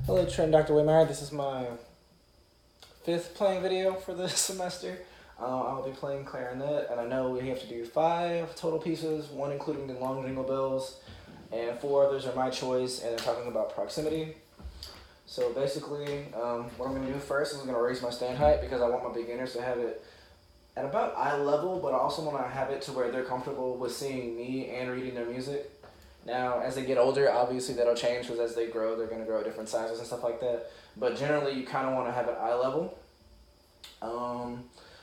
Hello, Trent, Dr. Waymeyer. This is my fifth playing video for this semester. I'll be playing clarinet, and I know we have to do 5 total pieces, 1 including the long jingle bells, and 4 others are my choice, and they're talking about proximity. So basically, what I'm going to do first is I'm going to raise my stand height because I want my beginners to have it at about eye level, but I also want to have it to where they're comfortable with seeing me and reading their music. Now, as they get older, obviously that'll change because as they grow, they're going to grow at different sizes and stuff like that. But generally, you kind of want to have it eye level.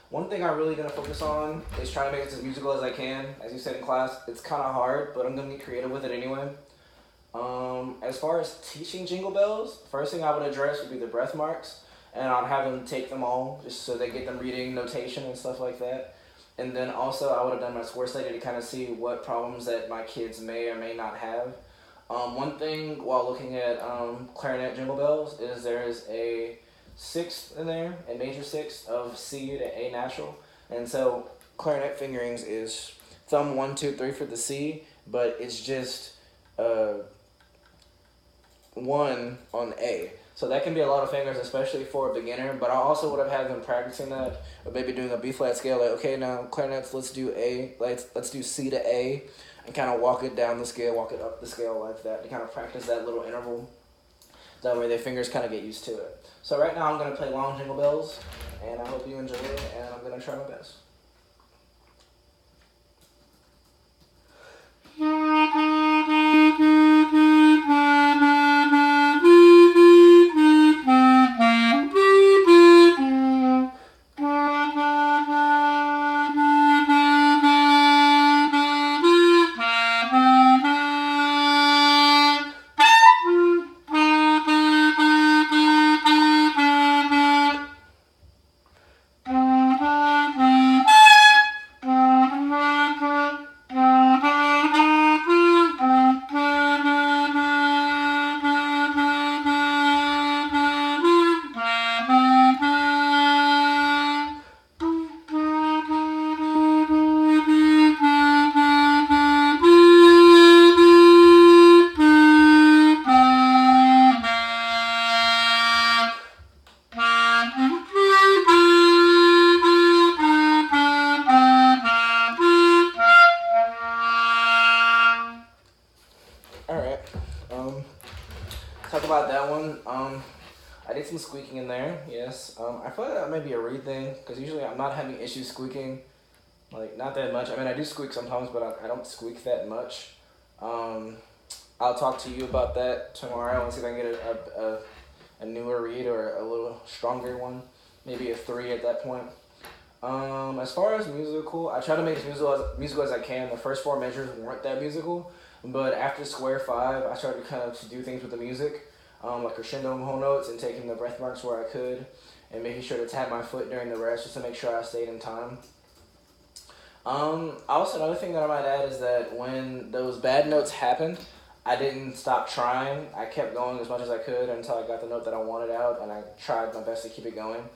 One thing I'm really going to focus on is trying to make it as musical as I can. As you said in class, it's kind of hard, but I'm going to get creative with it anyway. As far as teaching jingle bells, first thing I would address would be the breath marks. And I'd have them take them all just so they get them reading notation and stuff like that. And then also I would have done my score study to kind of see what problems that my kids may or may not have. One thing while looking at clarinet jingle bells is there is a 6th in there, a major 6th of C to A natural. And so clarinet fingerings is thumb 1, 2, 3 for the C, but it's just 1 on A. So that can be a lot of fingers, especially for a beginner, but I also would have had them practicing that, or maybe doing a B-flat scale, like, okay, now clarinets, let's do A, let's do C to A, and kind of walk it down the scale, walk it up the scale like that, to kind of practice that little interval. That way their fingers kind of get used to it. So right now I'm going to play Long Jingle Bells, and I hope you enjoy it, and I'm going to try my best. Alright, talk about that one. I did some squeaking in there, yes. I feel like that may be a reed thing, because usually I'm not having issues squeaking, like, not that much. I mean, I do squeak sometimes, but I don't squeak that much. I'll talk to you about that tomorrow and see if I can get a newer reed or a little stronger one, maybe a 3 at that point. As far as musical, I try to make it as musical as I can. The first 4 measures weren't that musical. But after square 5, I started kind of to do things with the music, like crescendo and whole notes and taking the breath marks where I could and making sure to tap my foot during the rest just to make sure I stayed in time. Also, another thing that I might add is that when those bad notes happened, I didn't stop trying. I kept going as much as I could until I got the note that I wanted out, and I tried my best to keep it going.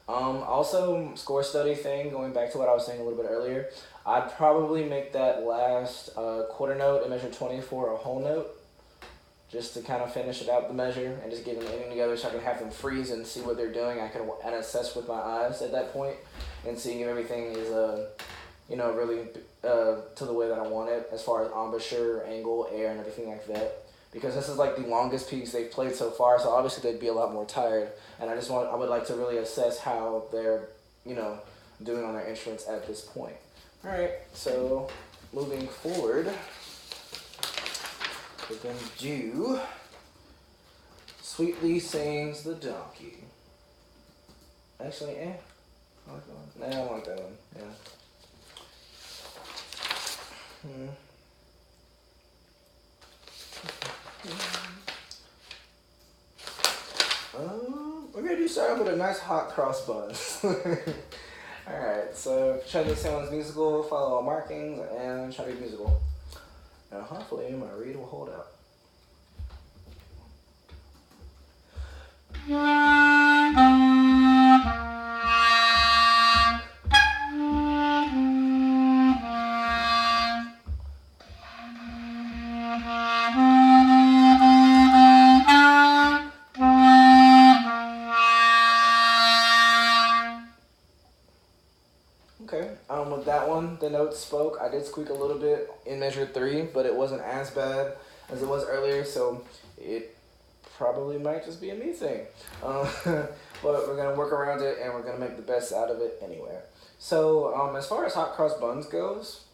Also, score study thing, going back to what I was saying a little bit earlier, I'd probably make that last quarter note in measure 20 for a whole note, just to kind of finish it out the measure and just get them ending together so I can have them freeze and see what they're doing. I can assess with my eyes at that point and seeing if everything is, really to the way that I want it as far as embouchure, angle, air, and everything like that. Because this is like the longest piece they've played so far, so obviously they'd be a lot more tired. And I would like to really assess how they're, doing on their instruments at this point. Alright, so moving forward, we're going to do Sweetly Sings the Donkey. Actually, I like that one. Nah, I don't like that one, yeah. We're going to start with a nice hot cross buns. Alright, so try to sound musical, follow all markings, and try to be musical. Now hopefully my reed will hold out. the notes spoke. I did squeak a little bit in measure 3, but it wasn't as bad as it was earlier, so it probably might just be a me thing. But we're going to work around it, and we're going to make the best out of it anyway. So as far as hot cross buns goes,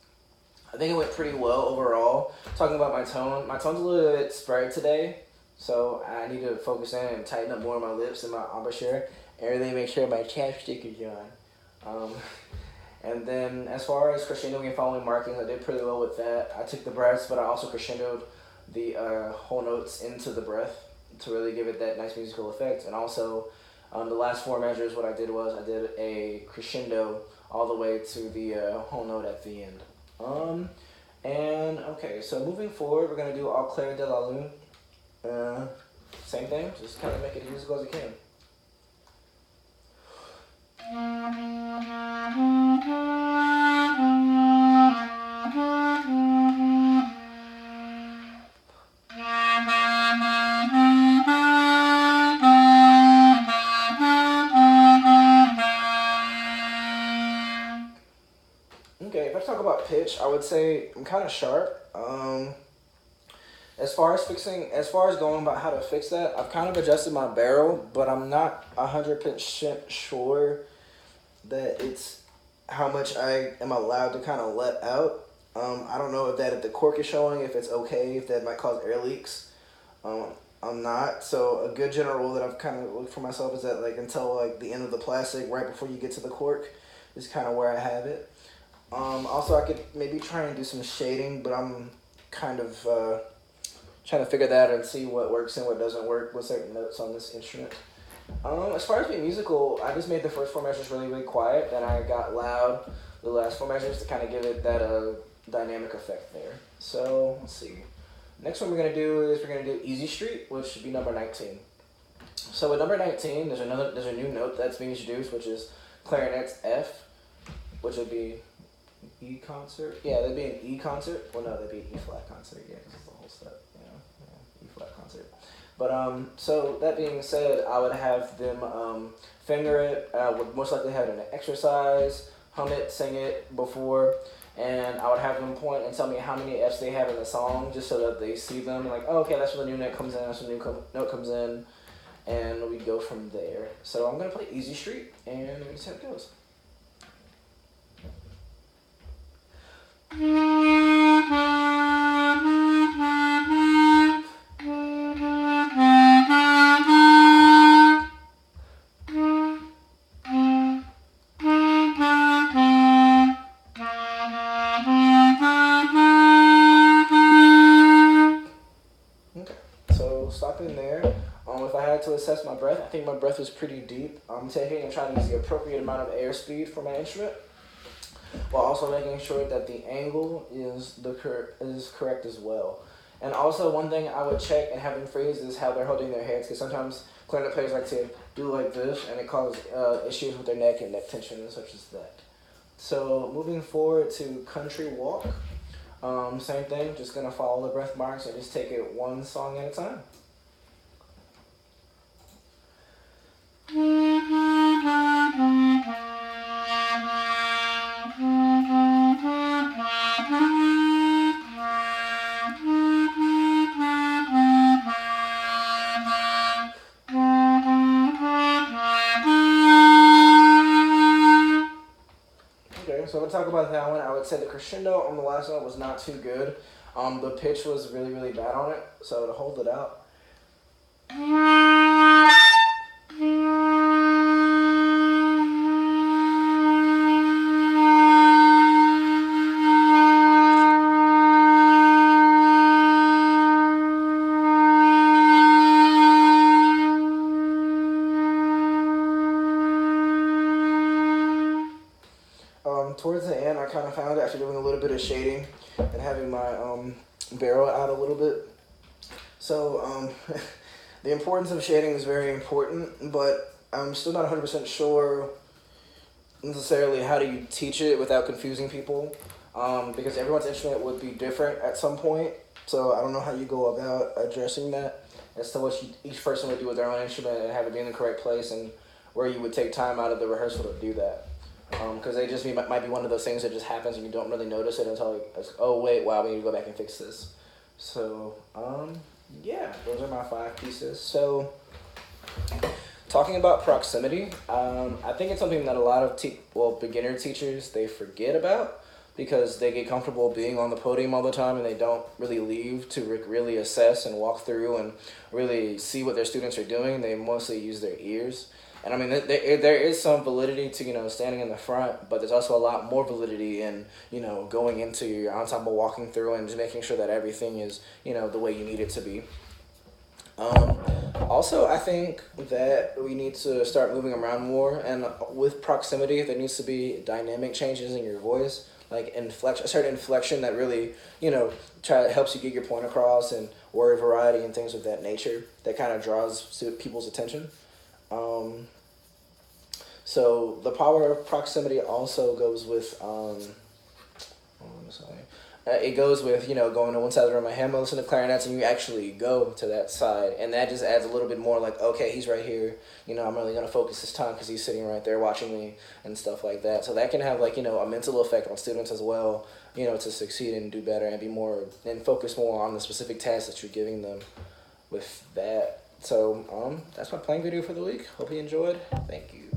I think it went pretty well overall. Talking about my tone's a little bit spread today, so I need to focus in and tighten up more of my lips and my embouchure, and really make sure my chapstick is on. And then as far as crescendoing and following markings, I did pretty well with that. I took the breaths, but I also crescendoed the whole notes into the breath to really give it that nice musical effect. And also, the last 4 measures, what I did was I did a crescendo all the way to the whole note at the end. And okay, so moving forward, we're gonna do Au clair de la lune. Same thing, just kind of make it as musical as I can. Okay, if I talk about pitch, I would say I'm kind of sharp. As far as going about how to fix that, I've kind of adjusted my barrel, but I'm not 100% sure that it's how much I am allowed to kind of let out. I don't know if the cork is showing, if it's okay, if that might cause air leaks. I'm not. So a good general rule that I've kind of looked for myself is that like until like the end of the plastic, right before you get to the cork, is kind of where I have it. Also, I could maybe try and do some shading, but I'm kind of trying to figure that out and see what works and what doesn't work with certain notes on this instrument. As far as being musical, I just made the first 4 measures really, really quiet. Then I got loud the last 4 measures to kind of give it that dynamic effect there. So let's see. Next one we're gonna do is we're gonna do Easy Street, which should be number 19. So with number 19, there's a new note that's being introduced, which is clarinet's F, which would be E concert. Yeah, that'd be an E concert. Well, no, that'd be an E flat concert. Yeah, because it's the whole step. Yeah, E flat concert. But so that being said, I would have them finger it. Would most likely have it in an exercise, hum it, sing it before, and I would have them point and tell me how many Fs they have in the song, just so that they see them. Like, oh, okay, that's where the new note comes in. That's where the new note comes in, and we go from there. So I'm gonna play Easy Street, and we see how it goes. Okay, so stopping there. If I had to assess my breath, I think my breath was pretty deep. I'm taking and trying to use the appropriate amount of airspeed for my instrument, while also making sure that the angle is correct as well. And also, one thing I would check and have them freeze is how they're holding their heads, because sometimes clarinet players like to do like this, and it causes issues with their neck and neck tension and such as that. So moving forward to Country Walk, same thing, just gonna follow the breath marks and just take it one song at a time. So if I talk about that one, I would say the crescendo on the last note was not too good. The pitch was really, really bad on it, so to hold it out. Towards the end, I kind of found after doing a little bit of shading and having my barrel out a little bit. So the importance of shading is very important, but I'm still not 100% sure necessarily how do you teach it without confusing people, because everyone's instrument would be different at some point. So I don't know how you go about addressing that as to what each person would do with their own instrument and have it be in the correct place, and where you would take time out of the rehearsal to do that. Because they just might be one of those things that just happens and you don't really notice it until it's, oh wait, wow, we need to go back and fix this. So yeah, those are my 5 pieces. So talking about proximity, I think it's something that a lot of beginner teachers, they forget about because they get comfortable being on the podium all the time and they don't really leave to really assess and walk through and really see what their students are doing. They mostly use their ears. And I mean, there is some validity to, standing in the front, but there's also a lot more validity in, going into your ensemble, walking through and just making sure that everything is, the way you need it to be. Also, I think that we need to start moving around more, and with proximity, there needs to be dynamic changes in your voice, like a certain inflection that really, helps you get your point across, and word variety and things of that nature that kind of draws people's attention. So the power of proximity also goes with, it goes with, going to one side of the room. I hammer, listen to clarinets, and you actually go to that side. And that just adds a little bit more like, okay, he's right here. I'm really going to focus this time because he's sitting right there watching me and stuff like that. So that can have, like, a mental effect on students as well, to succeed and do better and be more, and focus more on the specific task that you're giving them with that. So that's my playing video for the week. Hope you enjoyed. Thank you.